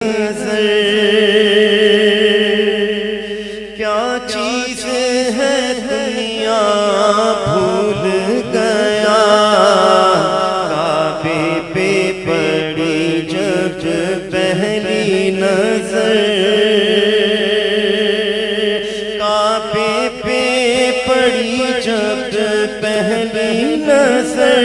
نظر کیا چیز ہے دنیا بھول گیا کعبے پہ پڑی جب پہلی نظر کعبے پہ پڑی جب پہلی نظر